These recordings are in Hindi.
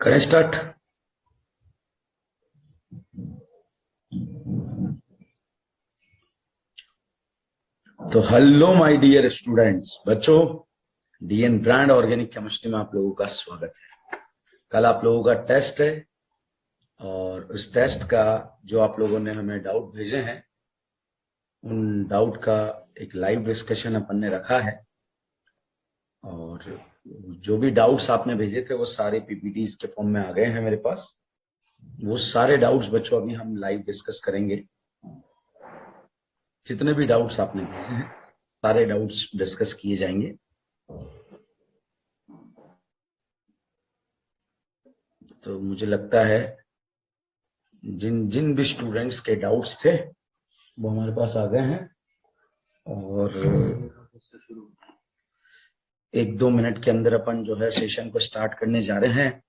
करें स्टार्ट। तो हेलो माय डियर स्टूडेंट्स, बच्चों, डीएन ब्रांड ऑर्गेनिक केमिस्ट्री में आप लोगों का स्वागत है। कल आप लोगों का टेस्ट है और उस टेस्ट का जो आप लोगों ने हमें डाउट भेजे हैं, उन डाउट का एक लाइव डिस्कशन अपन ने रखा है। और जो भी डाउट्स आपने भेजे थे वो सारे पीपीटीज के फॉर्म में आ गए हैं मेरे पास। वो सारे डाउट्स बच्चों अभी हम लाइव डिस्कस करेंगे। जितने भी डाउट्स आपने भेजे हैं सारे डाउट्स डिस्कस किए जाएंगे। तो मुझे लगता है जिन जिन भी स्टूडेंट्स के डाउट्स थे वो हमारे पास आ गए हैं और 1-2 मिनट के अंदर अपन जो है सेशन को स्टार्ट करने जा रहे हैं।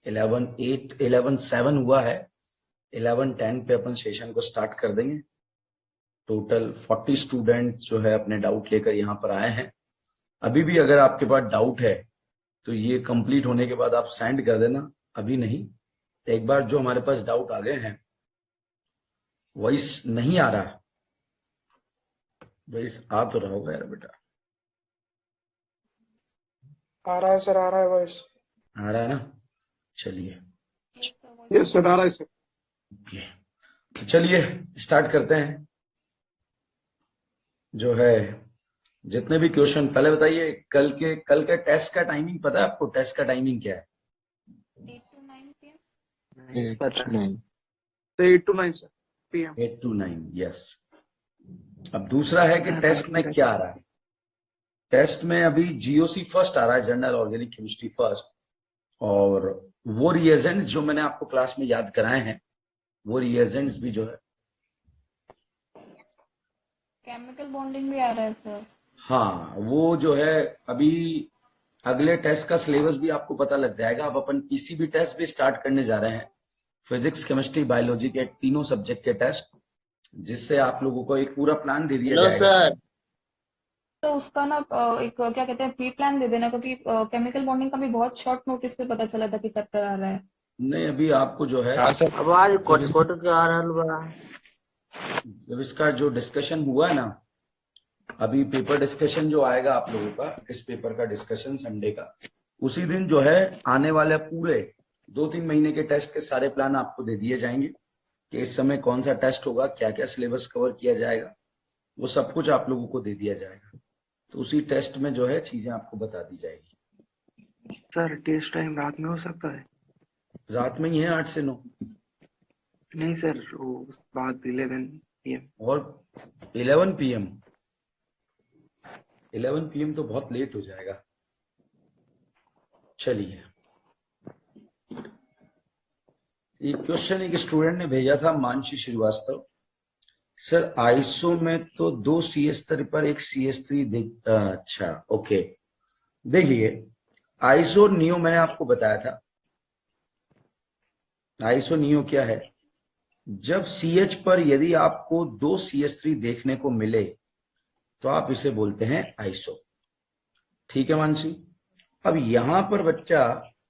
11:7 हुआ है। 11:10 पे अपन सेशन को स्टार्ट कर देंगे। टोटल 40 स्टूडेंट जो है अपने डाउट लेकर यहाँ पर आए हैं। अभी भी अगर आपके पास डाउट है तो ये कंप्लीट होने के बाद आप सेंड कर देना, अभी नहीं। एक बार जो हमारे पास डाउट आ गए हैं, वॉइस नहीं आ रहा, वॉइस आ तो रहा होगा यार बेटा। आ रहा है सर, आ रहा है वॉइस। आ रहा है ना? चलिए, यस सर, आ रहा है सर। ओके, तो चलिए स्टार्ट करते हैं। जो है जितने भी क्वेश्चन, पहले बताइए कल के टेस्ट का टाइमिंग पता है आपको? टेस्ट का टाइमिंग क्या है? 8 to 9 p.m. पता है। 8 to 9 sir PM। 8 to 9, yes. अब दूसरा है कि टेस्ट में क्या आ रहा है। टेस्ट में अभी जीओसी फर्स्ट आ रहा है, जनरल ऑर्गेनिक केमिस्ट्री फर्स्ट। और वो रिएजेंट्स जो मैंने आपको क्लास में याद कराए हैं, वो रिएजेंट्स भी जो है, केमिकल बॉन्डिंग भी आ रहा है सर। हाँ वो जो है अभी अगले टेस्ट का सिलेबस भी आपको पता लग जाएगा। अब अपन पीसीबी टेस्ट भी स्टार्ट करने जा रहे हैं, फिजिक्स केमिस्ट्री बायोलॉजी के तीनों सब्जेक्ट के टेस्ट, जिससे आप लोगों को एक पूरा प्लान दे दिया जाएगा। सर तो उसका ना एक क्या कहते हैं प्री प्लान दे देना, क्योंकि केमिकल बॉन्डिंग का भी बहुत शॉर्ट नोटिस पे पता चला था कि चैप्टर आ रहा है। नहीं, अभी आपको जो है आवाज कोट कोट के आ रहल बा। जब इसका जो डिस्कशन हुआ है ना, अभी पेपर डिस्कशन जो आएगा आप लोगों का, इस पेपर का डिस्कशन संडे का, उसी दिन जो है आने वाले पूरे 2-3 महीने के टेस्ट के सारे प्लान आपको दे दिए जाएंगे कि इस समय कौन सा टेस्ट होगा, क्या क्या सिलेबस कवर किया जाएगा, वो सब कुछ आप लोगों को दे दिया जाएगा। तो उसी टेस्ट में जो है चीजें आपको बता दी जाएगी। सर टेस्ट टाइम रात में हो सकता है? रात में ही है, 8 से 9। नहीं सर, वो बाद 11 PM। और 11 PM, 11 PM तो बहुत लेट हो जाएगा। चलिए, एक क्वेश्चन एक स्टूडेंट ने भेजा था, मानसी श्रीवास्तव। सर आईसो में तो 2 CS पर एक CS3 अच्छा ओके। देखिए, आईसो और नियो मैंने आपको बताया था। आईसो नियो क्या है? जब CH पर यदि आपको 2 CS3 देखने को मिले तो आप इसे बोलते हैं आईसो। ठीक है मानसी? अब यहां पर बच्चा,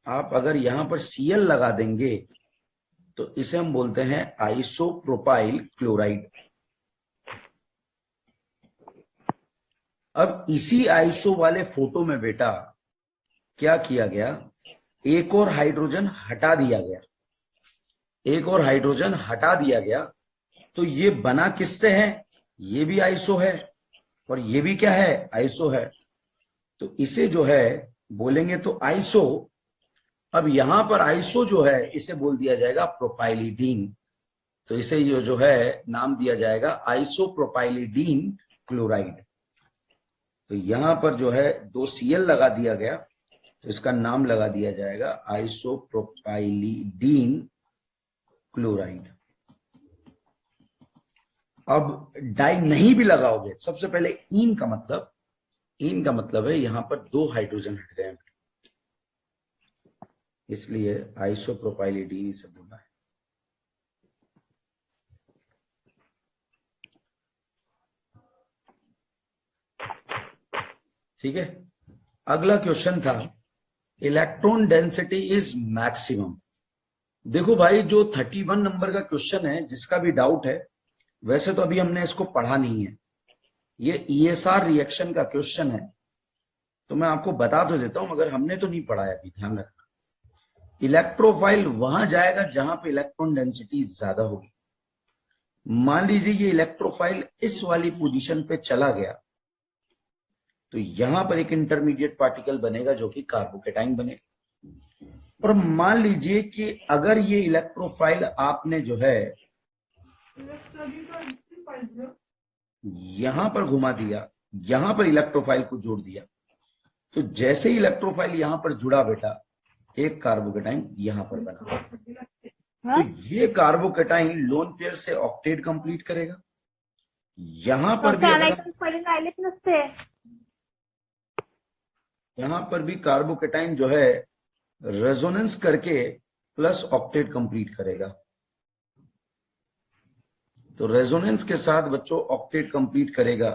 आप अगर यहां पर Cl लगा देंगे तो इसे हम बोलते हैं आइसोप्रोपाइल क्लोराइड। अब इसी आइसो वाले फोटो में बेटा क्या किया गया, एक और हाइड्रोजन हटा दिया गया। एक और हाइड्रोजन हटा दिया गया तो ये बना किससे है? ये भी आइसो है और ये भी क्या है? आइसो है। तो इसे जो है बोलेंगे तो आइसो। अब यहां पर आइसो जो है इसे बोल दिया जाएगा प्रोपाइलिडीन। तो इसे ये जो है नाम दिया जाएगा आइसोप्रोपाइलिडीन क्लोराइड। तो यहां पर जो है 2 Cl लगा दिया गया तो इसका नाम लगा दिया जाएगा आइसोप्रोपाइलिडीन क्लोराइड। अब डाई नहीं भी लगाओगे, सबसे पहले इन का मतलब है यहां पर 2 हाइड्रोजन हट गए, इसलिए आइसोप्रोपाइलिडीन से बोला है। ठीक है। अगला क्वेश्चन था इलेक्ट्रॉन डेंसिटी इज मैक्सिमम। देखो भाई, जो 31 नंबर का क्वेश्चन है, जिसका भी डाउट है, वैसे तो अभी हमने इसको पढ़ा नहीं है, ये ईएसआर रिएक्शन का क्वेश्चन है, तो मैं आपको बता तो देता हूं, मगर हमने तो नहीं पढ़ा है अभी, ध्यान रखना। इलेक्ट्रोफाइल वहां जाएगा जहां पे इलेक्ट्रॉन डेंसिटी ज्यादा होगी। मान लीजिए ये इलेक्ट्रोफाइल इस वाली पोजीशन पे चला गया, तो यहां पर एक इंटरमीडिएट पार्टिकल बनेगा जो कि कार्बोकेटाइन बनेगा। और मान लीजिए कि अगर ये इलेक्ट्रोफाइल आपने जो है यहां पर घुमा दिया, यहां पर इलेक्ट्रोफाइल को जोड़ दिया, तो जैसे ही इलेक्ट्रोफाइल यहां पर जुड़ा बेटा, एक कार्बोकेटाइन यहां पर बना। तो ये कार्बोकेटाइन लोन पेयर से ऑक्टेट कंप्लीट करेगा। यहां पर भी यहां पर भी कार्बोकेटाइन जो है रेजोनेंस करके प्लस ऑक्टेट कंप्लीट करेगा। तो रेजोनेंस के साथ बच्चों ऑक्टेट कंप्लीट करेगा।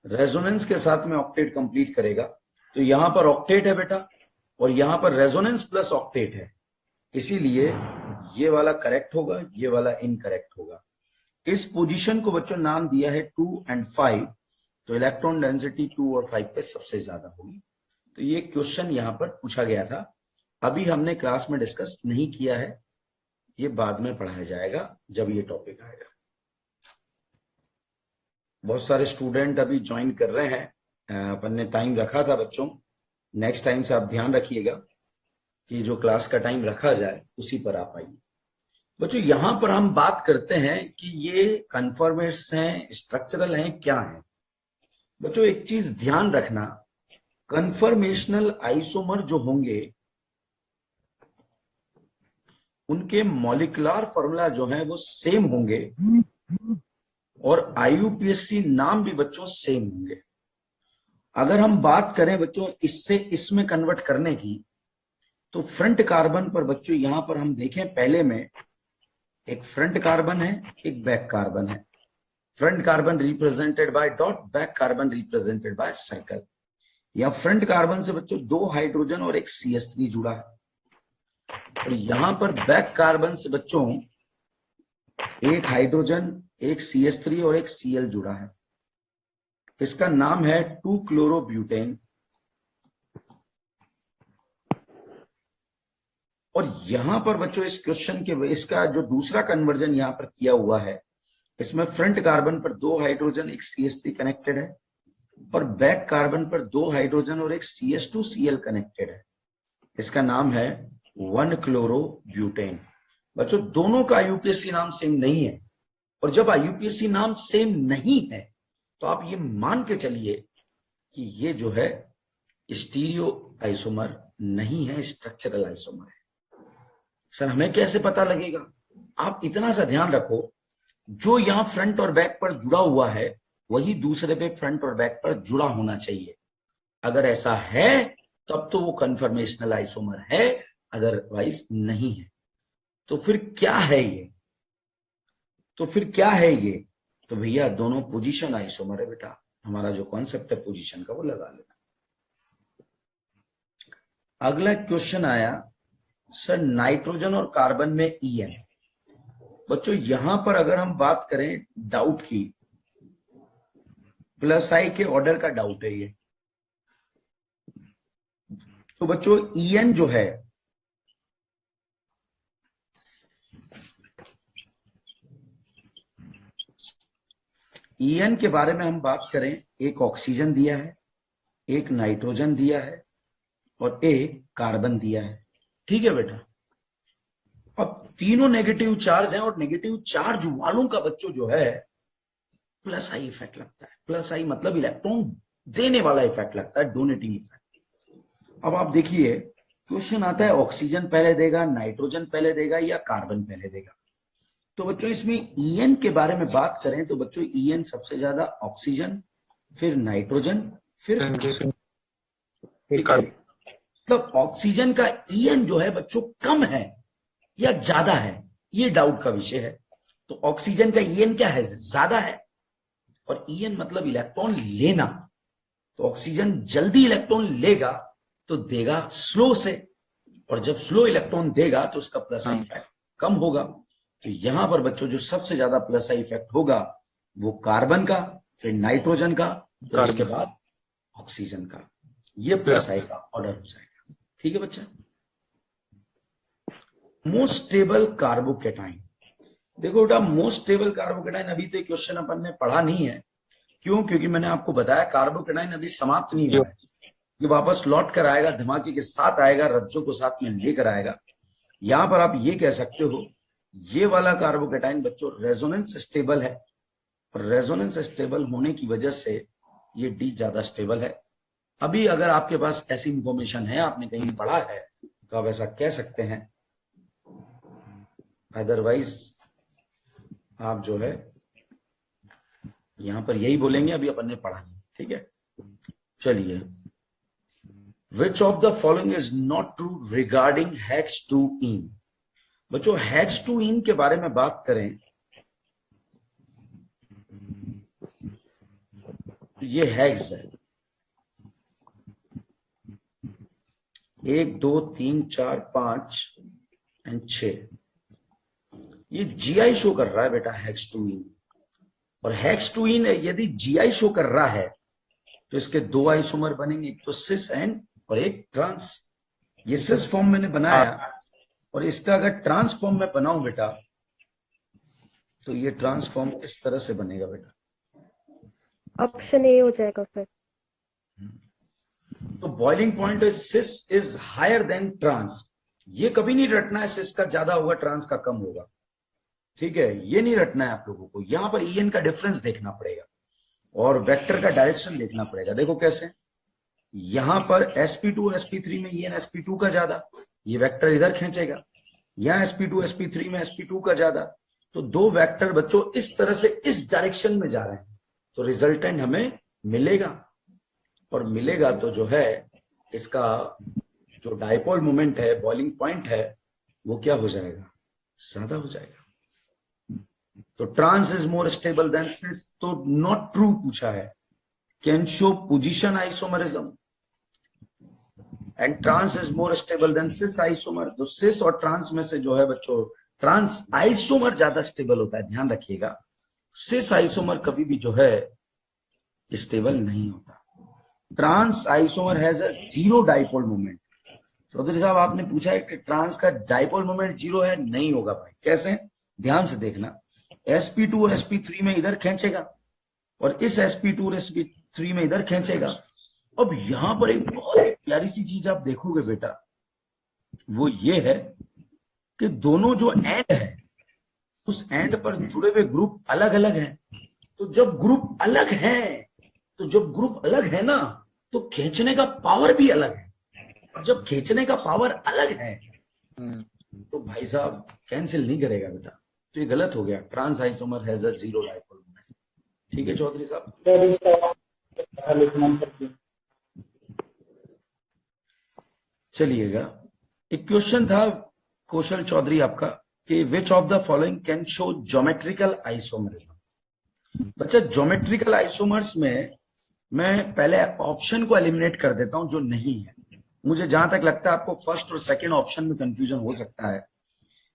रेजोनेंस के साथ में ऑक्टेट कंप्लीट करेगा, तो यहां पर ऑक्टेट है बेटा, और यहां पर रेजोनेंस प्लस ऑक्टेट है, इसीलिए ये वाला करेक्ट होगा, ये वाला इनकरेक्ट होगा। इस पोजीशन को बच्चों नाम दिया है 2 और 5, तो इलेक्ट्रॉन डेंसिटी 2 और 5 पे सबसे ज्यादा होगी। तो ये क्वेश्चन यहां पर पूछा गया था, अभी हमने क्लास में डिस्कस नहीं किया है, ये बाद में पढ़ाया जाएगा जब ये टॉपिक आएगा। बहुत सारे स्टूडेंट अभी ज्वाइन कर रहे हैं, अपन ने टाइम रखा था बच्चों, नेक्स्ट टाइम से आप ध्यान रखिएगा कि जो क्लास का टाइम रखा जाए उसी पर आप आइए। बच्चों यहां पर हम बात करते हैं कि ये कन्फर्मेट्स हैं, स्ट्रक्चरल हैं, क्या है। बच्चों एक चीज ध्यान रखना, कन्फर्मेशनल आइसोमर जो होंगे उनके मॉलिक्यूलर फॉर्मूला जो है वो सेम होंगे, और आईयूपीएसी नाम भी बच्चों सेम होंगे। अगर हम बात करें बच्चों इससे इसमें कन्वर्ट करने की, तो फ्रंट कार्बन पर बच्चों यहां पर हम देखें, पहले में एक फ्रंट कार्बन है, एक बैक कार्बन है। Front carbon represented by dot, back carbon represented by circle. या फ्रंट कार्बन से बच्चों 2 हाइड्रोजन और एक CH3 जुड़ा है, और यहां पर बैक कार्बन से बच्चों 1 हाइड्रोजन, एक CH3 और एक Cl जुड़ा है। इसका नाम है 2-क्लोरोब्यूटेन। और यहां पर बच्चों इस क्वेश्चन के, इसका जो दूसरा कन्वर्जन यहां पर किया हुआ है, इसमें फ्रंट कार्बन पर 2 हाइड्रोजन, एक CH3 कनेक्टेड है, और बैक कार्बन पर 2 हाइड्रोजन और एक CH2Cl कनेक्टेड है। इसका नाम है 1-क्लोरोब्यूटेन। बच्चों दोनों का आईयूपीएसी नाम सेम नहीं है, और जब आईयूपीएसी नाम सेम नहीं है तो आप ये मान के चलिए कि ये जो है स्टीरियो आइसोमर नहीं है, स्ट्रक्चरल आइसोमर है। सर हमें कैसे पता लगेगा? आप इतना सा ध्यान रखो, जो यहां फ्रंट और बैक पर जुड़ा हुआ है वही दूसरे पे फ्रंट और बैक पर जुड़ा होना चाहिए। अगर ऐसा है तब तो वो कन्फर्मेशनल आइसोमर है, अदरवाइज नहीं है। तो फिर क्या है ये? तो भैया दोनों पोजीशन आइसोमर है बेटा। हमारा जो कॉन्सेप्ट है पोजीशन का वो लगा लेना। अगला क्वेश्चन आया, सर नाइट्रोजन और कार्बन में EN। बच्चों यहां पर अगर हम बात करें डाउट की, +I के ऑर्डर का डाउट है ये। तो बच्चों EN जो है, EN के बारे में हम बात करें, एक ऑक्सीजन दिया है, एक नाइट्रोजन दिया है और एक कार्बन दिया है। ठीक है बेटा। अब तीनों नेगेटिव चार्ज हैं, और नेगेटिव चार्ज वालों का बच्चों जो है +I इफेक्ट लगता है। +I मतलब इलेक्ट्रॉन देने वाला इफेक्ट लगता है, डोनेटिंग इफेक्ट। अब आप देखिए क्वेश्चन आता है ऑक्सीजन पहले देगा, नाइट्रोजन पहले देगा या कार्बन पहले देगा। तो बच्चों इसमें EN के बारे में बात करें तो बच्चों EN सबसे ज्यादा ऑक्सीजन, फिर नाइट्रोजन, फिर मतलब ऑक्सीजन का EN जो है बच्चों कम है या ज्यादा है, ये डाउट का विषय है। तो ऑक्सीजन का EN क्या है? ज्यादा है। और ईएन मतलब इलेक्ट्रॉन लेना। तो ऑक्सीजन जल्दी इलेक्ट्रॉन लेगा तो देगा स्लो से, और जब स्लो इलेक्ट्रॉन देगा तो उसका प्लस आई इफेक्ट कम होगा। तो यहां पर बच्चों जो सबसे ज्यादा प्लस आई इफेक्ट होगा वो कार्बन का, फिर नाइट्रोजन का, फिर उसके बाद ऑक्सीजन का। ये प्लस आई का ऑर्डर हो जाएगा। ठीक है बच्चा। Most stable carbocation. देखो बेटा, मोस्ट स्टेबल कार्बोकेटाइन अभी तो क्वेश्चन अपन ने पढ़ा नहीं है। क्यों? क्योंकि मैंने आपको बताया कार्बोकेटाइन अभी समाप्त नहीं हुआ है, ये वापस लौट कर आएगा, धमाके के साथ आएगा, रज्जों को साथ में लेकर आएगा। यहां पर आप ये कह सकते हो ये वाला कार्बोकेटाइन बच्चों रेजोनेंस स्टेबल है, और रेजोनेंस स्टेबल होने की वजह से ये डी ज्यादा स्टेबल है। अभी अगर आपके पास ऐसी इंफॉर्मेशन है, आपने कहीं पढ़ा है, तो आप ऐसा कह सकते हैं। अदरवाइज आप जो है यहां पर यही बोलेंगे, अभी अपन ने पढ़ा नहीं। ठीक है, चलिए। Which of the following is not true regarding H2ene। बच्चों H2ene के बारे में बात करें तो ये हेक्स है, 1 2 3 4 5 एंड 6। ये जीआई शो कर रहा है बेटा H2ene, और H2ene यदि जीआई शो कर रहा है तो इसके 2 आइसोमर बनेंगे, एक तो सिस एंड और एक ट्रांस। ये सिस फॉर्म मैंने बनाया, और इसका अगर ट्रांस फॉर्म में बनाऊं बेटा तो ये ट्रांस फॉर्म इस तरह से बनेगा बेटा। ऑप्शन ए हो जाएगा फिर। तो boiling point cis is higher than trans. ये कभी नहीं रटना है सिस का ज्यादा होगा ट्रांस का कम होगा। ठीक है, ये नहीं रटना है आप लोगों को। यहां पर ईएन का डिफरेंस देखना पड़ेगा और वेक्टर का डायरेक्शन देखना पड़ेगा। देखो कैसे, यहां पर sp2 sp3 में ईएन sp2 का ज्यादा, ये वेक्टर इधर खींचेगा। यहां sp2 sp3 में sp2 का ज्यादा, तो दो वेक्टर बच्चों इस तरह से इस डायरेक्शन में जा रहे हैं, तो रिजल्टेंट हमें मिलेगा। और मिलेगा तो जो है इसका जो डायपोल मोमेंट है, बॉइलिंग पॉइंट है, वो क्या हो जाएगा, ज्यादा हो जाएगा। तो trans is more stable than cis, तो नॉट ट्रू पूछा है। Can show position isomerism and trans is more stable than cis isomer. तो सिस और ट्रांस में से जो है बच्चों ट्रांस आइसोमर ज्यादा स्टेबल होता है, ध्यान रखिएगा। सिस आइसोमर कभी भी जो है स्टेबल नहीं होता। Trans isomer has a zero dipole moment. Chaudhary sahab आपने पूछा है कि ट्रांस का डाइपोल मोमेंट जीरो है, नहीं होगा भाई। कैसे, ध्यान से देखना। sp2 और sp3 में इधर खींचेगा और इस sp2 और sp3 में इधर खींचेगा। अब यहां पर एक बहुत प्यारी सी चीज आप देखोगे बेटा, वो ये है कि दोनों जो एंड है उस एंड पर जुड़े हुए ग्रुप अलग अलग हैं। तो जब ग्रुप अलग है ना, तो खींचने का पावर भी अलग है। और जब खींचने का पावर अलग है तो भाई साहब कैंसिल नहीं करेगा बेटा, तो ये गलत हो गया। Trans isomer has a zero dipole moment. ठीक है चौधरी साहब, चलिएगा। एक क्वेश्चन था कौशल चौधरी आपका कि which of the following can show geometrical isomerism. बच्चा ज्योमेट्रिकल आइसोमर्स में मैं पहले ऑप्शन को एलिमिनेट कर देता हूं जो नहीं है। मुझे जहां तक लगता है आपको फर्स्ट और सेकंड ऑप्शन में कंफ्यूजन हो सकता है।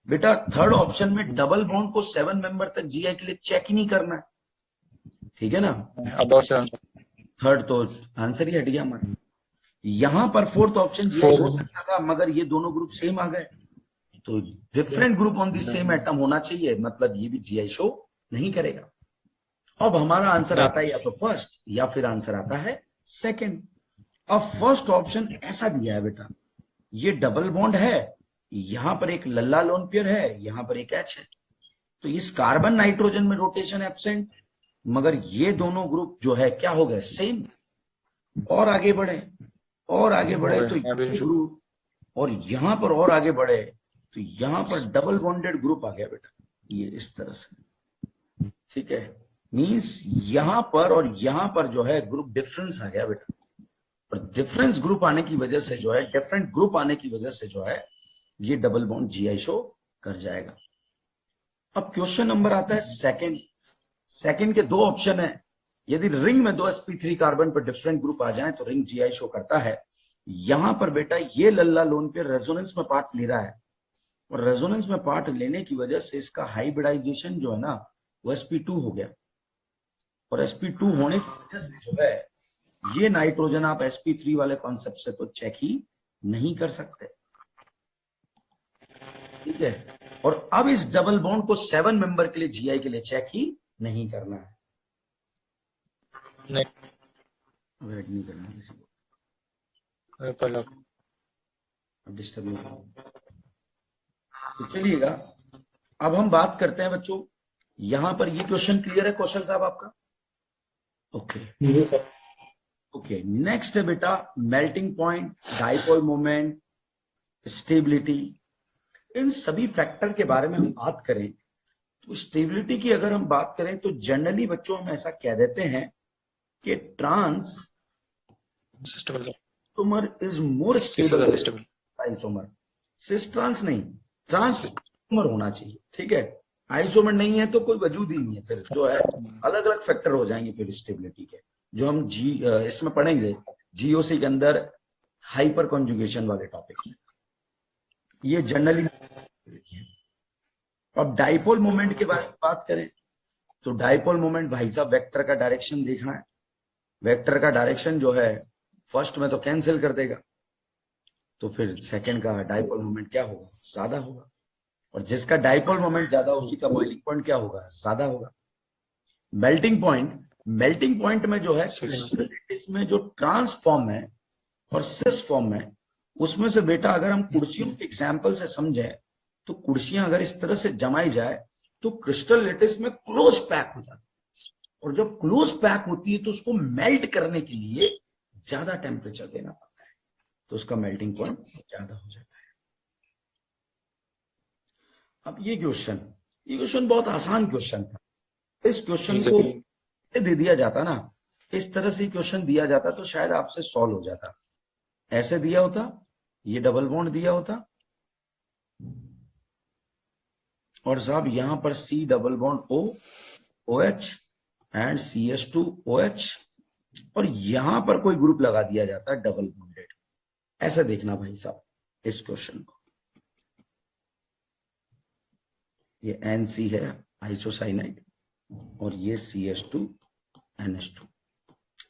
बेटा थर्ड ऑप्शन में डबल बॉन्ड को 7 मेंबर तक जीआई के लिए चेक ही नहीं करना है, ठीक है ना। थर्ड तो आंसर ही हट गया हमारा। यहां पर फोर्थ ऑप्शन जीआई हो सकता था, मगर ये दोनों ग्रुप सेम आ गए, तो different group on the same atom होना चाहिए, मतलब ये भी जीआई शो नहीं करेगा। अब हमारा आंसर आता है या तो फर्स्ट या फिर आंसर आता है सेकंड। अब फर्स्ट ऑप्शन ऐसा दिया है बेटा, ये डबल बॉन्ड है, यहां पर एक लल्ला लोन पेयर है, यहां पर एक एच है, तो इस कार्बन नाइट्रोजन में रोटेशन एब्सेंट, मगर ये दोनों ग्रुप जो है क्या हो गए, सेम। और आगे बढ़े तो शुरू, और यहां पर और आगे बढ़े तो यहां पर डबल बॉन्डेड ग्रुप आ गया बेटा, ये इस तरह से। ठीक है, मींस यहां पर और यहां पर जो है ग्रुप डिफरेंस आ गया बेटा, और डिफरेंस ग्रुप आने की वजह से जो है, डिफरेंट ग्रुप आने की वजह से जो है ये डबल बॉन्ड जीआई शो कर जाएगा। अब क्वेश्चन नंबर आता है सेकंड। सेकंड के दो ऑप्शन है, यदि रिंग में दो sp3 कार्बन पर डिफरेंट ग्रुप आ जाए तो रिंग GI शो करता है। यहां पर बेटा ये लल्ला लोन पे रेजोनेंस में पार्ट ले रहा है, और रेजोनेंस में पार्ट लेने की वजह से इसका हाइब्रिडाइजेशन जो है ना वो sp2 हो गया, और sp2 होने की वजह से जो है ये नाइट्रोजन आप sp3 वाले कॉन्सेप्ट से तो चेक ही नहीं कर सकते, ठीक है। और अब इस डबल बॉन्ड को 7 मेंबर के लिए GI के लिए चेक ही नहीं करना है, नहीं वेट नहीं करना है किसी को, पहला डिस्टर्ब नहीं करना। तो चलिएगा अब हम बात करते हैं बच्चों, यहां पर ये क्वेश्चन क्लियर है कौशल साहब आपका? ओके ओके, नेक्स्ट है बेटा melting point, dipole moment, stability. इन सभी फैक्टर के बारे में हम बात करें तो स्टेबिलिटी की अगर हम बात करें तो जनरली बच्चों हम ऐसा कह देते हैं कि trans system isomer is more stable isomer, cis trans नहीं, ट्रांस आइसोमर होना चाहिए, ठीक है। आइसोमर नहीं है तो कोई वजूद ही नहीं है, फिर जो है अलग अलग फैक्टर हो जाएंगे फिर स्टेबिलिटी के, जो हम इसमें पढ़ेंगे GOC के अंदर हाइपर कॉन्जुगेशन वाले टॉपिक, ये जनरली। अब डाइपोल मोमेंट के बारे में बात करें तो डाइपोल मोमेंट भाई साहब वेक्टर का डायरेक्शन देखना है, वेक्टर का डायरेक्शन जो है फर्स्ट में तो कैंसिल कर देगा, तो फिर सेकंड का डाइपोल मोमेंट क्या होगा? ज्यादा होगा, और जिसका डाइपोल मोमेंट ज्यादा उसी का बॉइलिंग पॉइंट क्या होगा? ज्यादा होगा। मेल्टिंग पॉइंट में जो है इसमें जो ट्रांसफॉर्म है और सिस फॉर्म है, उसमें से बेटा अगर हम कुर्सियों के एग्जाम्पल से समझें तो कुर्सियां अगर इस तरह से जमाई जाए तो क्रिस्टल लेटिस में क्लोज पैक हो जाती है, और जब क्लोज पैक होती है तो उसको मेल्ट करने के लिए ज्यादा टेम्परेचर देना पड़ता है, तो उसका मेल्टिंग पॉइंट ज्यादा हो जाता है। अब ये क्वेश्चन बहुत आसान क्वेश्चन था। इस क्वेश्चन को दे दिया जाता ना, इस तरह से क्वेश्चन दिया जाता तो शायद आपसे सॉल्व हो जाता। ऐसे दिया होता, ये डबल बॉन्ड दिया होता, और साहब यहां पर C double bond O OH and CH2 OH, और यहां पर कोई ग्रुप लगा दिया जाता डबल बॉन्डेड। ऐसा देखना भाई साहब इस क्वेश्चन को, ये NC है आइसोसाइनाइड और ये CH2 NH2।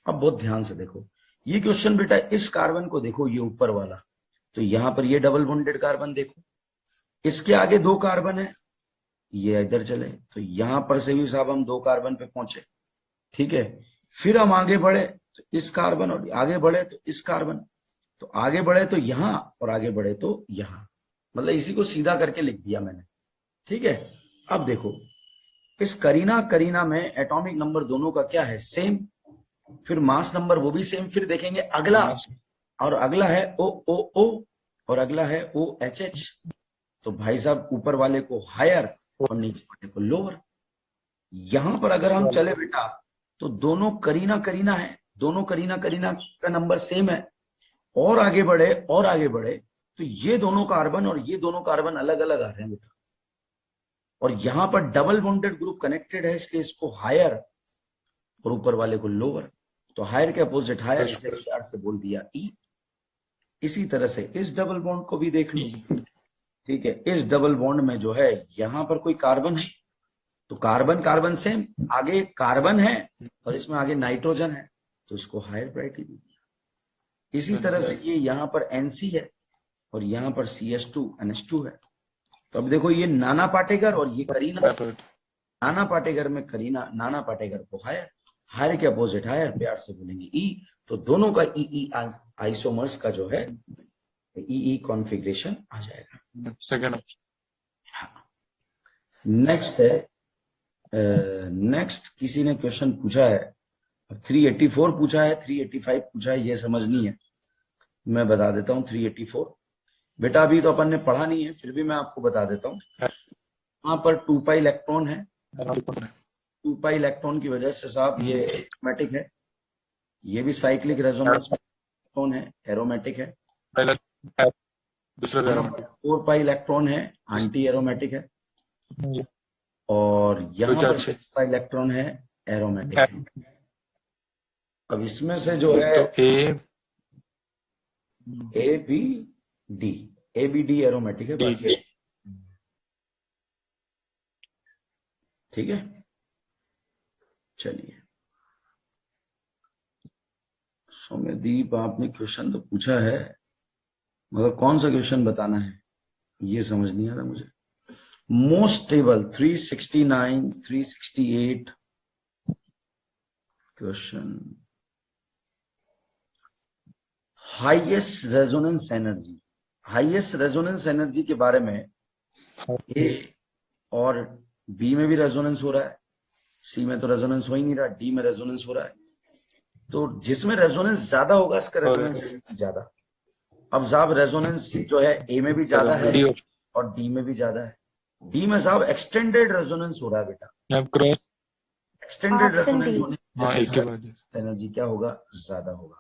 अब बहुत ध्यान से देखो ये क्वेश्चन बेटा, इस कार्बन को देखो, ये ऊपर वाला, तो यहां पर ये डबल बॉन्डेड कार्बन देखो, इसके आगे 2 कार्बन है, ये इधर चले तो यहां पर से भी साहब हम 2 कार्बन पे पहुंचे, ठीक है। फिर हम आगे बढ़े तो इस कार्बन, और आगे बढ़े तो इस कार्बन, तो आगे बढ़े तो यहां और आगे बढ़े तो यहां, मतलब इसी को सीधा करके लिख दिया मैंने, ठीक है। अब देखो इस करीना में एटॉमिक नंबर दोनों का क्या है? सेम, फिर मास नंबर वो भी सेम, फिर देखेंगे अगला, और अगला है OOO और अगला है OHH, तो भाई साहब ऊपर वाले को हायर और नीचे वाले को लोअर। यहां पर अगर हम चले बेटा तो दोनों करीना है, दोनों करीना का नंबर सेम है, और आगे बढ़े तो ये दोनों कार्बन और ये दोनों कार्बन अलग अलग आ रहे हैं बेटा, और यहां पर डबल बॉन्डेड ग्रुप कनेक्टेड है, इसलिए इसको हायर और ऊपर वाले को लोअर, तो हायर के अपोजिट हायर, इसे प्यार से बोल दिया E। इसी तरह से इस डबल बॉन्ड को भी देख लो, ठीक है। इस डबल बॉन्ड में जो है यहां पर कोई कार्बन है, तो कार्बन सेम, आगे कार्बन है और इसमें आगे नाइट्रोजन है, तो इसको हायर प्रायोरिटी दी। इसी तरह से ये यहां पर NC है और यहां पर CH2 NH2 है, तो अब देखो ये नाना पाटेकर और ये करीना, नाना पाटेकर में करीना, नाना पाटेकर को हायर के अपोजिट हायर, प्यार से बोलेंगे E, तो दोनों का EE आइसोमर्स का जो है EE कॉन्फ़िगरेशन आ जाएगा। सेकंड नेक्स्ट है, नेक्स्ट किसी ने क्वेश्चन पूछा है, 384 पूछा है, 385 पूछा है, ये समझ नहीं है, मैं बता देता हूँ। 384 बेटा अभी तो अपन ने पढ़ा नहीं है, फिर भी मैं आपको बता देता हूँ। वहां पर 2 पाई इलेक्ट्रॉन है, 2 पाई इलेक्ट्रॉन की वजह से साहब ये एरोमेटिक है, ये भी साइक्लिक रेजोनेंस इलेक्ट्रॉन है, एरोमेटिक है। दूसरा 4 पाई इलेक्ट्रॉन है, एंटी एरोमेटिक है, और यहाँ पर 6 पाई इलेक्ट्रॉन है, एरोमेटिक है। अब इसमें से जो है तो ए बी डी एरोमेटिक है बाकी डी ठीक है। चलिए सौम्यदीप, आपने क्वेश्चन तो पूछा है मगर कौन सा क्वेश्चन बताना है ये समझ नहीं आ रहा मुझे। Most stable 369 368 question. Highest resonance energy, highest resonance energy के बारे में ए और बी में भी रेजोनेंस हो रहा है, सी में तो रेजोनेंस हो ही नहीं रहा, डी में रेजोनेंस हो रहा है। तो जिसमें रेजोनेंस ज्यादा होगा इसका रेजोनेंस ज्यादा। अब साहब रेजोनेंस जो है ए में भी ज्यादा है और डी में भी ज्यादा है। डी में साहब एक्सटेंडेड रेजोनेंस हो रहा है बेटा, cross extended Option resonance D. होने हाँ एक के बाद एनर्जी क्या होगा, ज्यादा होगा।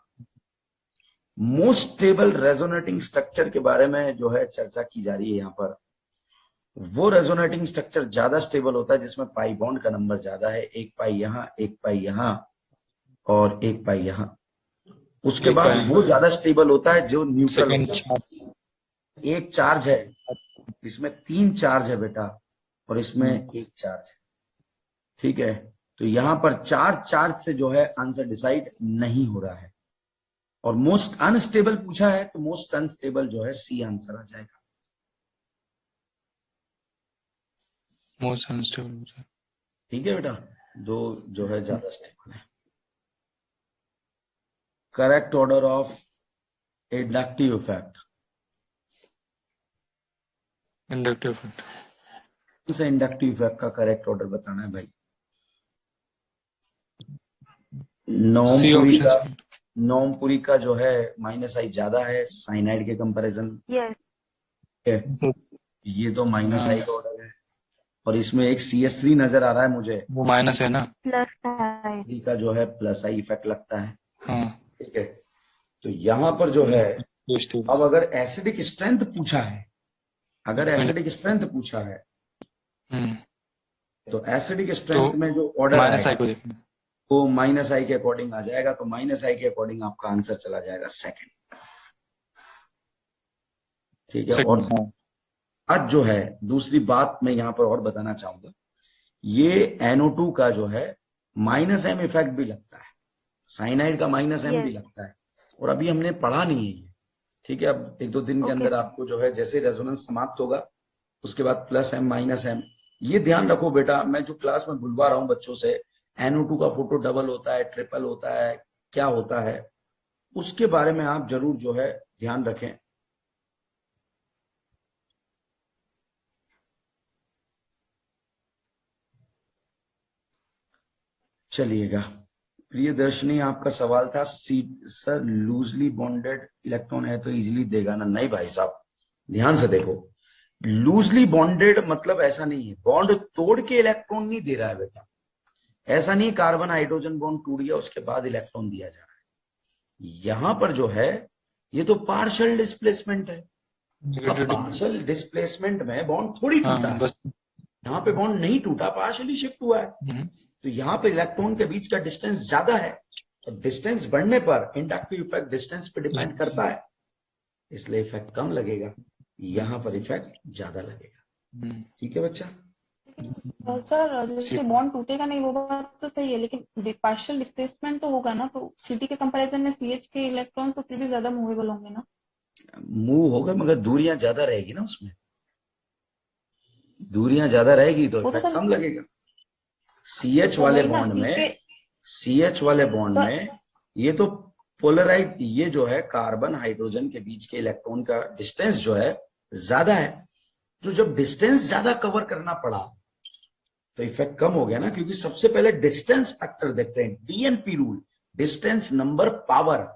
मोस्ट स्टेबल रेजोनेटिंग स्ट्रक्चर के बारे में जो है चर्चा की जा रही है यहाँ पर। वो रेजोनेटिंग स्ट्रक्चर ज्यादा स्टेबल होता है जिसमें पाई बॉन्ड का नंबर ज्यादा है, एक पाई यहाँ, एक पाई यहाँ और एक पाई यहाँ। उसके एक बाद पाई। वो ज्यादा स्टेबल होता है जो न्यूट्रल सेकंड होता है। एक चार्ज है, इसमें 3 चार्ज है बेटा और इसमें 1 चार्ज है, ठीक है। तो यहां पर 4 चार्ज से जो है आंसर डिसाइड नहीं हो रहा है। और मोस्ट अनस्टेबल पूछा है तो मोस्ट अनस्टेबल जो है सी आंसर आ जाएगा। Most unstable. ठीक है बेटा, दो जो है ज्यादा स्टेबल है। Correct order of inductive effect, inductive effect. कौन सा इंडक्टिव इफेक्ट का करेक्ट ऑर्डर बताना है भाई। सी नोमपुरी का, ऑप्शन। नोमपुरी का जो है माइनस आई ज्यादा है साइनाइड के कंपैरिजन Yes. है। ये तो माइनस आई का ऑर्डर है और इसमें एक CS3 नजर आ रहा है मुझे, वो माइनस है ना। Plus I. डी का जो है प्लस आई इफेक्ट लगता है, हाँ ठीक है। तो यहां पर जो है स्टेबल। अब अगर एसिडिक स्ट्रेंथ पूछा है, अगर एसिडिक स्ट्रेंथ पूछा है तो एसिडिक स्ट्रेंथ तो में जो ऑर्डर माइनस आई आएगा को देखना। वो माइनस आई के अकॉर्डिंग आ जाएगा। तो माइनस आई के अकॉर्डिंग आपका आंसर चला जाएगा सेकंड, ठीक है। और सेकंड आज जो है दूसरी बात मैं यहां पर और बताना चाहूंगा, ये NO2 का जो है माइनस एम इफेक्ट भी लगता है, साइनाइड का माइनस एम Yes. भी लगता है और अभी हमने पढ़ा नहीं है ये, ठीक है। अब 1-2 दिन के Okay. अंदर आपको जो है जैसे रेजोनेंस समाप्त होगा उसके बाद प्लस एम माइनस एम, ये ध्यान रखो बेटा। मैं जो क्लास में बुलवा रहा हूं बच्चों से, NO2 का फोटो डबल होता है, ट्रिपल होता है, क्या होता है, उसके बारे में आप जरूर जो है ध्यान रखें। चलिएगा, प्रियदर्शनी आपका सवाल था सी सर लूजली बॉन्डेड इलेक्ट्रॉन है तो इजीली देगा ना। नहीं भाई साहब, ध्यान से देखो, लूजली बॉन्डेड मतलब ऐसा नहीं है बॉन्ड तोड़ के इलेक्ट्रॉन नहीं दे रहा है बेटा। ऐसा नहीं कार्बन हाइड्रोजन बॉन्ड टूट गया उसके बाद इलेक्ट्रॉन दिया जा रहा है। यहां पर जो है ये तो पार्शियल डिस्प्लेसमेंट है। पार्शियल डिस्प्लेसमेंट में बॉन्ड थोड़ी टूटा हाँ है, बस। यहाँ पे बॉन्ड नहीं टूटा, पार्शियली शिफ्ट हुआ है। तो यहाँ पे इलेक्ट्रॉन के बीच का डिस्टेंस ज्यादा है और डिस्टेंस बढ़ने पर इंडक्टिव इफेक्ट डिस्टेंस पे डिपेंड करता है, इसलिए इफेक्ट कम लगेगा, यहाँ पर इफेक्ट ज्यादा लगेगा। ठीक है बच्चा। सर जैसे बॉन्ड टूटेगा नहीं वो बात तो सही है, लेकिन पार्शियल डिस्प्लेसमेंट तो होगा ना, तो Ct के कंपैरिजन में CH के इलेक्ट्रॉन्स तो फिर भी ज्यादा मूवेबल होंगे ना। मूव होगा मगर दूरियां ज्यादा रहेगी ना, उसमें दूरियां ज्यादा रहेगी तो वो तो इफेक्ट सर कम लगेगा। CH वाले वही ना, बॉन्ड में, CK CH वाले बॉन्ड सर में ये तो पोलराइज, ये जो है कार्बन हाइड्रोजन के बीच के इलेक्ट्रॉन का डिस्टेंस जो है ज्यादा है। तो जब डिस्टेंस ज्यादा कवर करना पड़ा तो इफेक्ट कम हो गया ना, क्योंकि सबसे पहले डिस्टेंस फैक्टर देखते हैं, DNP rule, distance number power.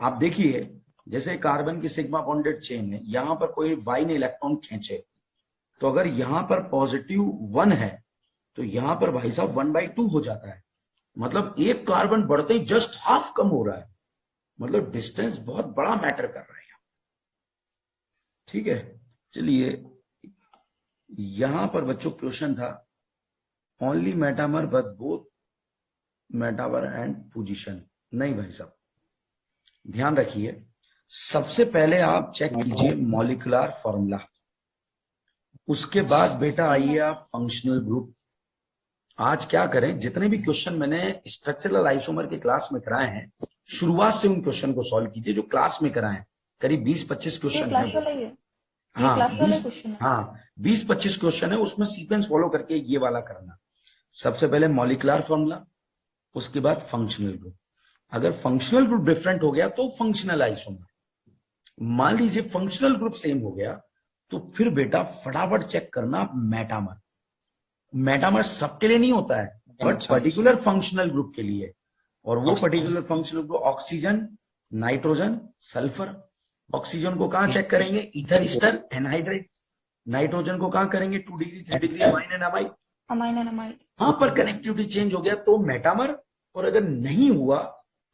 आप देखिए जैसे कार्बन की सिग्मा बॉन्डेड चेन है, यहां पर कोई Y ने इलेक्ट्रॉन खींचे तो अगर यहां पर +1 है तो यहां पर भाई साहब 1/2 हो जाता है, मतलब एक कार्बन बढ़ते ही जस्ट हाफ कम हो रहा है, मतलब डिस्टेंस बहुत बड़ा मैटर कर रहा है। ठीक है, चलिए यहां पर बच्चों क्वेश्चन था only metamer but both metamer and position. नहीं भाई साहब, ध्यान रखिए, सबसे पहले आप चेक कीजिए मॉलिक्यूलर फॉर्मूला, उसके बाद बेटा आइए आप फंक्शनल ग्रुप। आज क्या करें, जितने भी क्वेश्चन मैंने स्ट्रक्चरल आइसोमर के क्लास में कराए हैं, शुरुआत से उन क्वेश्चन को सॉल्व कीजिए जो क्लास में कराए हैं। करीब 20-25 ये क्वेश्चन क्लास है। वाला ही है, ये हाँ क्लास वाला 20 क्वेश्चन है। हाँ 20-25 क्वेश्चन है, उसमें सीक्वेंस फॉलो करके ये वाला करना। सबसे पहले मॉलिक्यूलर फॉर्मूला, उसके बाद फंक्शनल ग्रुप। अगर फंक्शनल ग्रुप डिफरेंट हो गया तो फंक्शनल आइसोमर। मान लीजिए फंक्शनल ग्रुप सेम हो गया तो फिर बेटा फटाफट चेक करना मेटामर। मेटामर सबके लिए नहीं होता है, बट अच्छा। पर्टिकुलर फंक्शनल ग्रुप के लिए। और वो अच्छा। Particular functional group oxygen, nitrogen, sulphur. Oxygen को कहां चेक करेंगे, ईथर ईस्टर एनहाइड्रेट। नाइट्रोजन को कहां करेंगे, 2 degree 3 degree amine and amide. Amine and amide. वहां पर कनेक्टिविटी चेंज हो गया तो मेटामर, और अगर नहीं हुआ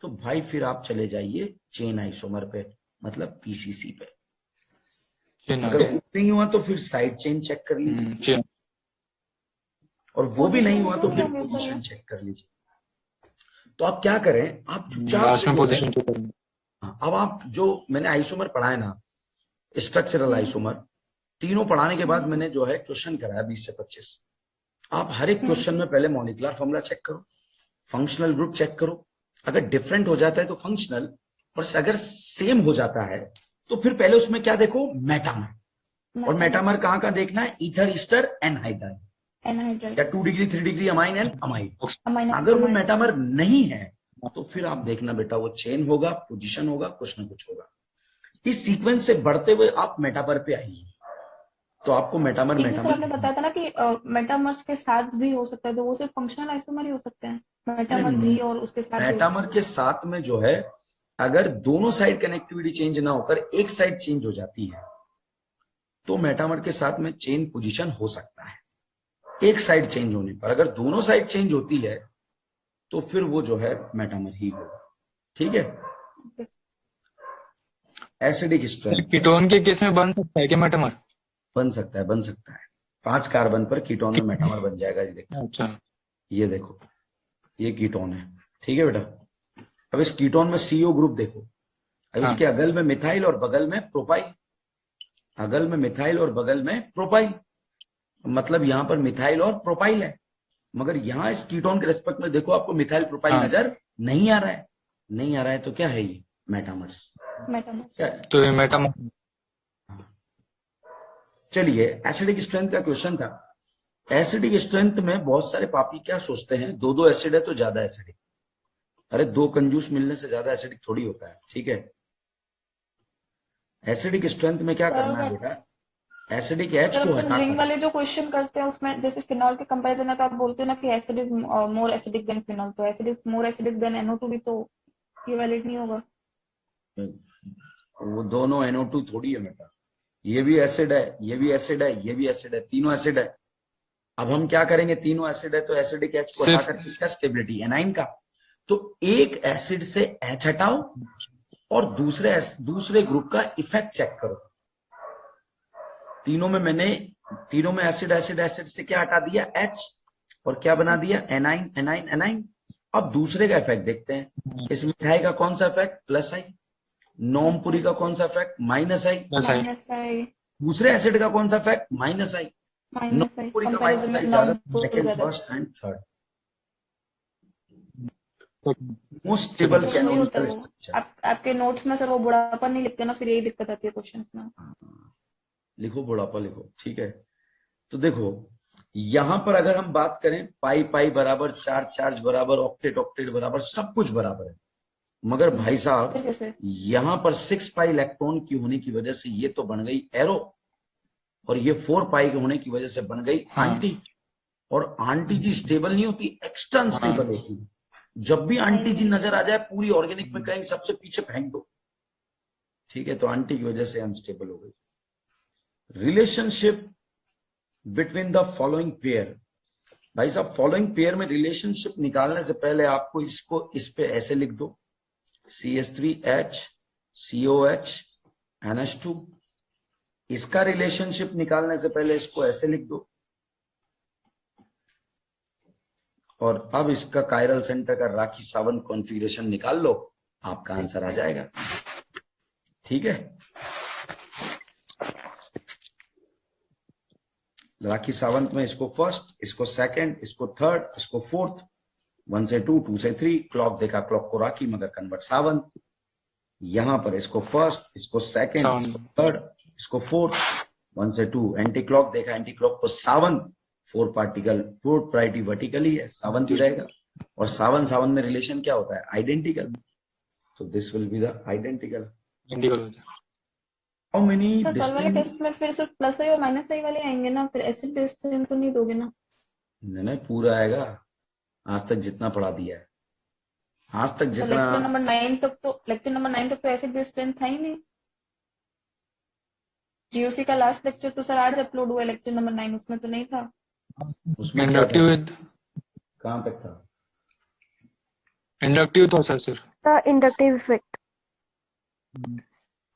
तो भाई फिर आप चले जाइए चेन आइसोमर पे, मतलब पीसीसी पे। चेन अगर वो नहीं हुआ तो फिर साइड चेन चेक कर लीजिए, चेन और वो भी नहीं पोजीशन हुआ में तो क्यों फिर नहीं होंगे सर पोजीशन ये? चेक कर लीजिए। तो आप क्या करें, आप चुपचाप लास्ट से में जो है, पोजीशन तो करनी। अब आप जो मैंने आइसोमर पढ़ाए ना, स्ट्रक्चरल आइसोमर, तीनों पढ़ाने के बाद मैंने जो है क्वेश्चन कराया 20 से 25। आप हर एक क्वेश्चन में पहले मॉलिक्यूलर फॉर्मूला चेक करो, फंक्शनल ग्रुप चेक करो। अगर डिफरेंट हो जाता है तो फंक्शनल, और अगर सेम हो जाता है तो फिर पहले उसमें क्या देखो, मेटामर। और मेटामर कहां का देखना है, ईथर ईस्टर एनहाइड्राइड, एनहाइड्राइड, या 2 degree 3 degree amine and amide. Amine अगर वो मेटामर नहीं है तो फिर आप देखना बेटा वो चेन होगा, पोजीशन होगा, कुछ ना कुछ होगा। इस सीक्वेंस से बढ़ते हुए आप मेटामर पे आइए, तो आपको मेटामर एक सर आपने मेटामर बताया था ना कि मेटामर्स के साथ भी हो सकता है, तो वो सिर्फ फंक्शनल आइसोमर ही हो सकते हैं, मेटामर भी और उसके साथ भी। मेटामर के साथ में जो है, अगर दोनों साइड कनेक्टिविटी चेंज ना होकर एक साइड चेंज हो जाती है तो मेटामर के साथ में चेन पोजीशन हो सकता है। एक साइड चेंज होने पर, अगर दोनों साइड चेंज होती है तो फिर वो जो है मेटामर ही होगा। ठीक है। एसिडिक स्ट्रेंथ कीटोन के केस में बन सकता है क्या मेटामर? बन सकता है, बन सकता है। 5 कार्बन पर कीटोन में मेटामर बन जाएगा। ये देखो, अच्छा, ये देखो, ये कीटोन है, ठीक है बेटा। अब इस कीटोन में CO ग्रुप देखो, अब हाँ। इसके अगल में मिथाइल और बगल में प्रोपाइल, अगल में मिथाइल और बगल में प्रोपाइल, मतलब यहां पर मिथाइल और प्रोपाइल है। मगर यहां इस कीटोन के रेस्पेक्ट में देखो, आपको मिथाइल प्रोपाइल हाँ। नजर नहीं आ रहा है। नहीं आ रहा है तो क्या है, ये मेटामर्स। मेटामर। क्या तो ये मेटामर। चलिए, एसिडिक स्ट्रेंथ का क्वेश्चन था। एसिडिक स्ट्रेंथ में बहुत सारे पापी क्या सोचते हैं, 2-2 एसिड है तो ज्यादा एसिडिक। अरे 2 कंजूस मिलने से ज्यादा एसिडिक थोड़ी होता है, ठीक है। एसिडिक स्ट्रेंथ में क्या करना है बेटा, एसिडिक एच सर को अपन रिंग हटाकर, वाले जो क्वेश्चन करते हैं उसमें जैसे फिनॉल के कंपैरिजन में तो आप बोलते हो ना कि acid is more acidic than phenol, तो acid is more acidic than NO2 भी तो ये वैलिड नहीं होगा। वो दोनों NO2 थोड़ी है बेटा, ये भी एसिड है, ये भी एसिड है, ये भी एसिड है, तीनों एसिड है। अब हम क्या करेंगे, तीनों एसिड है तो एसिडिक एच को सिर्फ- हटाकर किसका, स्टेबिलिटी एनाइन का। तो एक एसिड से एच हटाओ और दूसरे ग्रुप का इफेक्ट चेक करो। तीनों में एसिड एसिड एसिड से क्या हटा दिया, एच, और क्या बना दिया, एनाइन एनाइन एनाइन। अब दूसरे का इफेक्ट देखते हैं। इस मिठाई का कौन सा इफेक्ट, प्लस आई। नोमपुरी का कौन सा इफेक्ट, माइनस आई। माइनस आई। दूसरे एसिड का कौन सा इफेक्ट, माइनस आई। माइनस आई नोमपुरी का कंपैरिजन माइनस में आई ज्यादा, नॉन सेकंड, ज्यादा। First and third. Most stable तो उसमें होता है कैनोनिकल वो स्ट्रक्चर। आपके नोट्स में सर वो बुढ़ापा नहीं लिखते ना, फिर यही दिक्कत आती है क्वेश्चंस में। लिखो बुढ़ापा लिखो, ठीक है। तो देखो यहां पर अगर हम बात करें, पाई पाई बराबर, चार्ज बराबर, ऑक्टेट ऑक्टेट बराबर, सब कुछ बराबर है। मगर भाई साहब फिर कैसे? यहां पर 6 पाई इलेक्ट्रॉन की होने की वजह से ये तो बन गई एरो, और ये 4 पाई के होने की वजह से बन गई हाँ। आंटी। और आंटी जी स्टेबल नहीं होती, एक्स्ट्रा अनस्टेबल होती है। जब भी आंटी जी नजर आ जाए पूरी ऑर्गेनिक में कहीं सबसे पीछे फेंक दो, ठीक है। तो आंटी की वजह से अनस्टेबल हो गई। Relationship between the following pair, भाई साहब फॉलोइंग पेयर में रिलेशनशिप निकालने से पहले आपको इसको इस पे ऐसे लिख दो, CH3H COH NH2। इसका रिलेशनशिप निकालने से पहले इसको ऐसे लिख दो, और अब इसका कायरल सेंटर का राखी सावंत कॉन्फ़िगरेशन निकाल लो, आपका आंसर आ जाएगा। ठीक है, राखी सावंत में इसको फर्स्ट, इसको सेकंड, इसको थर्ड, इसको फोर्थ, 1 से 2, 2 से 3, क्लॉक देखा क्लॉक को राखी मगर कन्वर्ट सावंत। यहां पर इसको फर्स्ट, इसको सेकंड, सावंत। इसको थर्ड, इसको फोर्थ, 1 से 2, एंटी क्लॉक देखा एंटी क्लॉक को सावंत, 4 प्रायोरिटी वर्टिकली है, सावंत हो जाएगा। और सावंत सावंत में रिलेशन क्या होता है? आइडेंटिकल। तो this will be the identical. Identical हो जाए। हाउ मेनी सर कल वाले डिस्टिंक्ट? टेस्ट में फिर सिर्फ प्लस आई और माइनस आई वाले आएंगे ना, फिर एसिड बेस तो नहीं दोगे ना? नहीं, पूरा आएगा। आज तक जितना पढ़ा दिया है, आज तक तो जितना लेक्चर नंबर 9 तक तो एसिड बेस स्ट्रेंथ था ही नहीं। जीओसी का लास्ट लेक्चर तो सर आज अपलोड हुआ है, लेक्चर नंबर 9, उसमें तो नहीं था। उसमें क्या इंडक्टिव था? कहाँ तक था? इंडक्टिव था सर सिर्फ। The inductive effect.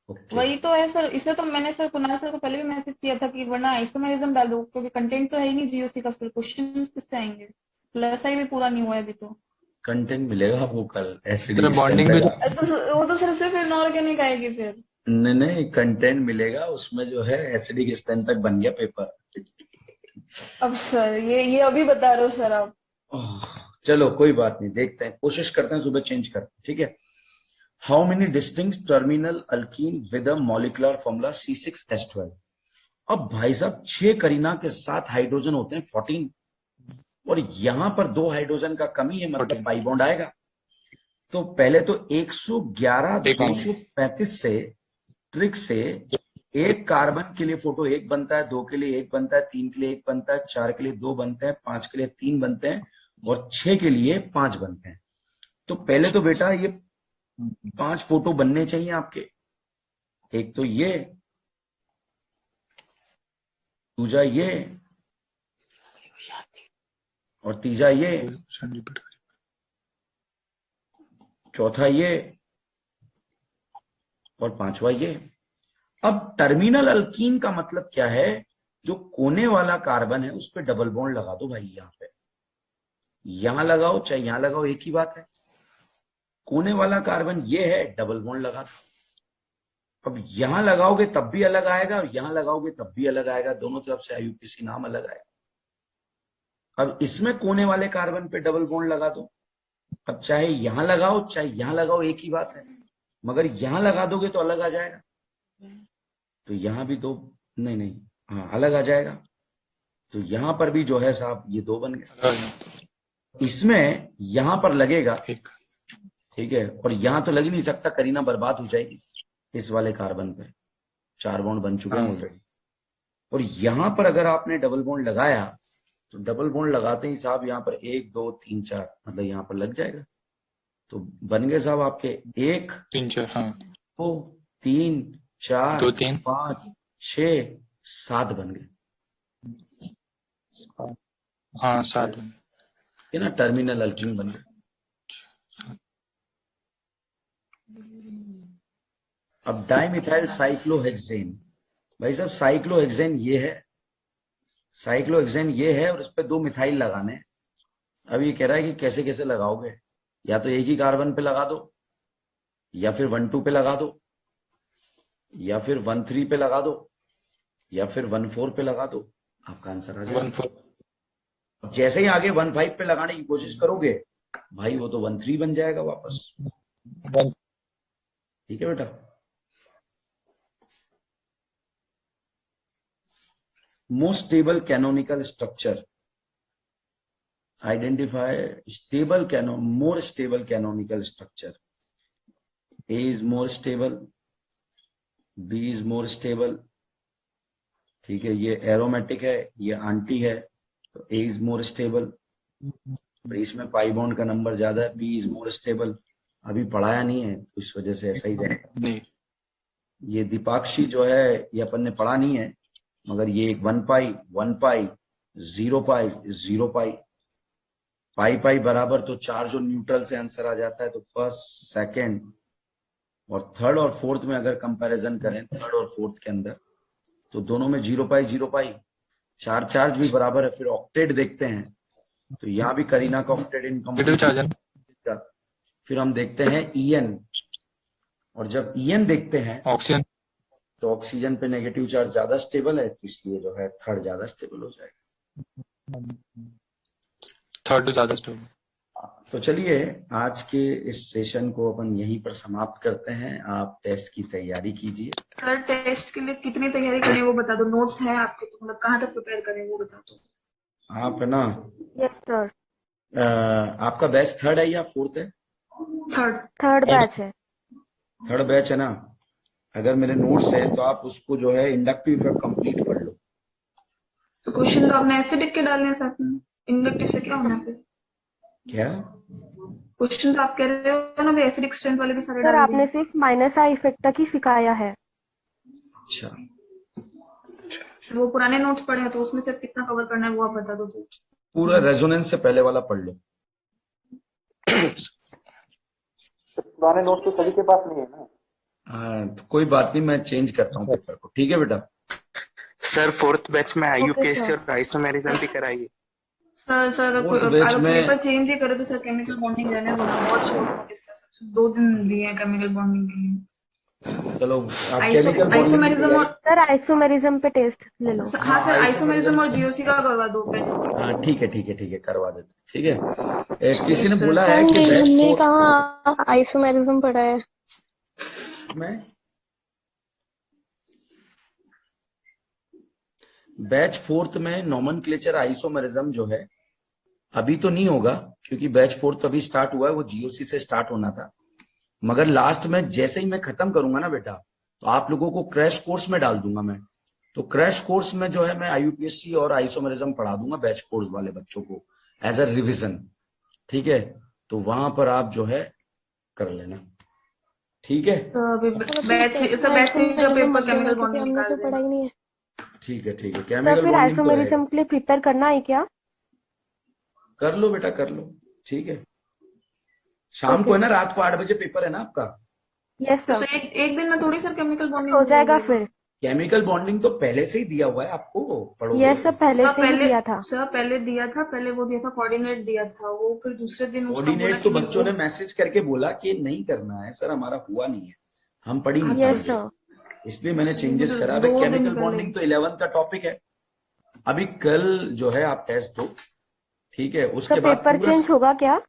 ओके, वही तो है सर, इसलिए तो मैंने सर कुणाल सर को पहले भी मैसेज किया था कि वरना आइसोमेरिज्म डाल दो, क्योंकि कंटेंट तो है ही नहीं जीओसी का, फिर क्वेश्चन किससे आएंगे? प्लस आई भी पूरा नहीं हुआ है अभी तो। कंटेंट मिलेगा वो कल एसिड सर बॉन्डिंग भी वो तो सर सिर्फ इनऑर्गेनिक आएगी फिर। नहीं, कंटेंट मिलेगा उसमें जो है एसिडिक स्टेन तक बन गया पेपर। अब सर ये अभी बता रहे हो सर आप। चलो कोई बात नहीं, देखते हैं, कोशिश करते हैं सुबह चेंज करते हैं। ठीक है, how many distinct terminal alkyne with a molecular formula C6H12? अब भाई साहब 6 करीना के साथ हाइड्रोजन होते हैं 14, और यहां पर 2 हाइड्रोजन का कमी है, मतलब 14। पाई बॉन्ड आएगा। तो पहले तो 111 एक बार। 235 से ट्रिक से एक कार्बन के लिए फोटो 1 बनता है, 2 के लिए 1 बनता है, 3 के लिए 1 बनता है, 4 के लिए 2 बनते हैं, 5 के लिए 3 बनते हैं, और 6 के लिए 5 बनते हैं। तो पहले तो बेटा ये 5 फोटो बनने चाहिए आपके। एक तो ये, दूसरा ये, और तीसरा ये, चौथा ये, और 5वां ये। अब टर्मिनल अल्कीन का मतलब क्या है? जो कोने वाला कार्बन है उस पर डबल बॉन्ड लगा दो भाई, यहां पे, यहां लगाओ चाहे यहां लगाओ, एक ही बात है। कोने वाला कार्बन ये है, डबल बॉन्ड लगा दो। अब यहां लगाओगे तब भी अलग आएगा, और यहां लगाओगे तब भी अलग आएगा, दोनों तरफ से IUPAC नाम अलग आएगा। अब इसमें कोने वाले कार्बन पे डबल बॉन्ड लगा दो। अब चाहे यहां लगाओ चाहे यहां लगाओ, एक ही बात है, मगर यहां लगा दोगे तो अलग आ जाएगा। तो यहां भी 2, नहीं, हाँ अलग आ जाएगा। तो यहां पर भी जो है साहब ये 2 बन गए। इसमें यहां पर लगेगा, ठीक है, और यहां तो लग ही नहीं सकता, करीना बर्बाद हो जाएगी। इस वाले कार्बन पे 4 बॉन्ड बन चुके हैं ऑलरेडी। और यहां पर अगर आपने डबल बॉन्ड लगाया तो डबल बॉन्ड लगाते ही साहब यहाँ पर 1 2 3 4 मतलब यहाँ पर लग जाएगा। तो बन गए साहब आपके 1 3 4 हाँ 2 3 4 2 3 5 6 7 बन गए। हाँ 7 है ना, टर्मिनल अल्कीन बन गए। अब डाइमिथाइल साइक्लोहेक्सेन, भाई साहब साइक्लोहेक्सेन ये है, साइक्लोहेक्सेन ये है, और इस पे 2 मिथाइल लगाने हैं। अब ये कह रहा है कि कैसे कैसे लगाओगे, या तो एक ही कार्बन पे लगा दो, या फिर 1 2 पे लगा दो, या फिर 1 3 पे लगा दो, या फिर 1 4 पे लगा दो, आपका आंसर आ जाएगा। 1 4 जैसे ही आगे 1 5 पे लगाने की कोशिश करोगे भाई, वो तो 1 3 बन जाएगा वापस। 1 ठीक है बेटा, most stable canonical structure, identify more stable canonical structure. A is more stable, B is more stable, ठीक है, ये एरोमेटिक है, ये आंटी है, तो A is more stable। इसमें पाई बॉन्ड का नंबर ज्यादा है, B is more stable। अभी पढ़ाया नहीं है तो इस वजह से ऐसा ही रहेगा। नहीं ये दीपाक्षी जो है ये अपन ने पढ़ा नहीं है, मगर ये 1 पाई 0 पाई 0 पाई, पाई बराबर तो 4 जो न्यूट्रल से आंसर आ जाता है। तो फर्स्ट सेकंड और थर्ड और फोर्थ में अगर कंपैरिजन करें, थर्ड और फोर्थ के अंदर, तो दोनों में 0 पाई 4 चार्ज भी बराबर है। फिर ऑक्टेट देखते हैं तो यहाँ भी करीना का ऑप्टेड इनकम। नेगेटिव चार्ज है ना? फिर हम देखते हैं ईएन, और जब ईएन देखते हैं ऑक्सीजन तो ऑक्सीजन पे नेगेटिव चार्ज ज्यादा स्टेबल है, तो इसलिए जो है थर्ड ज्यादा स्टेबल हो जाएगा। थर्ड ज्यादा स्टेबल। तो चलिए आज के इस सेशन को अपन यहीं पर समाप्त करते हैं। आप टेस्ट की तैयारी कीजिए। सर टेस्ट के लिए कितनी तैयारी करनी है वो बता दो, नोट्स है आपके तो मतलब कहाँ तक प्रिपेयर करें वो बता दो। आप है ना, यस सर। आपका बैच थर्ड है या फोर्थ है? थर्ड बैच है। थर्ड बैच है ना। अगर मेरे नोट्स है तो आप उसको जो है इंडक्टिव इफेक्ट कंप्लीट कर लो। तो क्वेश्चन तो आपने एसिडिक के डालने हैं साथ में, इंडक्टिव से क्या होना है फिर? क्या क्वेश्चन तो आप कह रहे हो ना, एसिडिक स्ट्रेंथ वाले भी सारे सर डाल आपने दिए। सिर्फ माइनस आई इफेक्ट तक ही सिखाया है। अच्छा, वो पुराने नोट्स पढ़े हैं तो उसमें से कितना कवर करना है वो आप बता दो तो। पूरा रेजोनेंस से पहले वाला पढ़ लो। पुराने नोट तो सभी के पास नहीं है ना। हाँ, तो कोई बात नहीं, मैं चेंज करता हूँ पेपर को। ठीक है बेटा। सर फोर्थ बैच में आईयूपीएससी सर। और आइसोमेरिज्म भी कराइए। सर Fourth batch अगर में- पेपर चेंज ही करे तो सर केमिकल बॉन्डिंग रहने दो ना, बहुत शॉर्ट नोटिस का सर, 2 दिन दिए हैं केमिकल बॉन्डिंग के लिए। चलो आप केमिकल आइसोमेरिज्म और सर आइसोमेरिज्म पे टेस्ट ले लो। हाँ सर आइसोमेरिज्म और जीओसी का करवा दो बैच। हाँ ठीक है ठीक है ठीक है, करवा देते हैं, ठीक है। किसी ने बोला है कि नहीं, बैच हमने फोर्थ कहा आइसोमेरिज्म पढ़ा है। में, बैच फोर्थ में नॉमेनक्लेचर आइसोमेरिज्म जो है अभी तो नहीं होगा, क्योंकि बैच फोर्थ अभी स्टार्ट हुआ है, वो जीओसी से स्टार्ट होना था। मगर लास्ट में जैसे ही मैं खत्म करूंगा ना बेटा, तो आप लोगों को क्रैश कोर्स में डाल दूंगा मैं। तो क्रैश कोर्स में जो है मैं आईयूपीएससी और आइसोमेरिज्म पढ़ा दूंगा बैच कोर्स वाले बच्चों को एज अ रिविजन। ठीक है, तो वहां पर आप जो है कर लेना। ठीक है बैच का पेपर केमिकल बॉन्डिंग हमने निकाल तो देना। पढ़ा ही नहीं है। ठीक है ठीक है, सर केमिकल फिर बॉन्डिंग तो आइसोमेरिज्म रहेगा। के लिए प्रिपेयर करना है क्या? कर लो बेटा कर लो, ठीक है। शाम को है ना, रात को 8 बजे पेपर है ना आपका। यस तो सर। एक दिन में थोड़ी सर केमिकल बॉन्डिंग हो जाएगा फिर। केमिकल बॉन्डिंग तो पहले से ही दिया हुआ है आपको, पढ़ोगे। यस सर पहले से ही दिया था। सर पहले दिया था, पहले वो दिया था कोऑर्डिनेट दिया था, वो फिर दूसरे दिन उसका बोला कोऑर्डिनेट तो कि बच्चों ने मैसेज करके बोला कि नहीं करना है सर, हमारा हुआ नहीं है, हम पढ़ी नहीं यस पाएंगे, सर। इसलिए मैंने चेंजेस करा। 2 दिन केमिकल पहले। बॉन्डिंग तो 11 का टॉपिक है। अभी कल जो है आप टेस्ट दो, ठीक है। उसके सर बाद पेपर पूरा चेंज होगा क्या?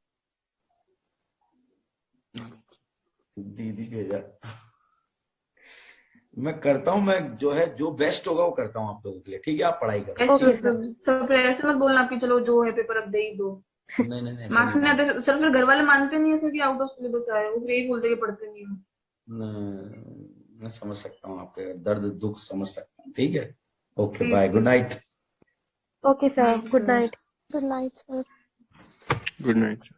दीदी भेजा मैं करता हूँ, मैं जो है जो बेस्ट होगा वो करता हूँ आप लोगों के लिए, ठीक है। आप पढ़ाई करो। ओके सर फिर ऐसे मत बोलना कि चलो जो है पेपर अब दे ही दो, नहीं नहीं नहीं, मार्क्स नहीं आते सर, फिर घर वाले मानते नहीं है सर कि आउट ऑफ सिलेबस आए, वो फिर यही बोलते कि पढ़ते नहीं हो। मैं समझ सकता हूँ आपके दर्द दुख, समझ सकता हूँ, ठीक है। Okay Please, bye, good please. Night. Okay sir, good night. Good night sir. Good night.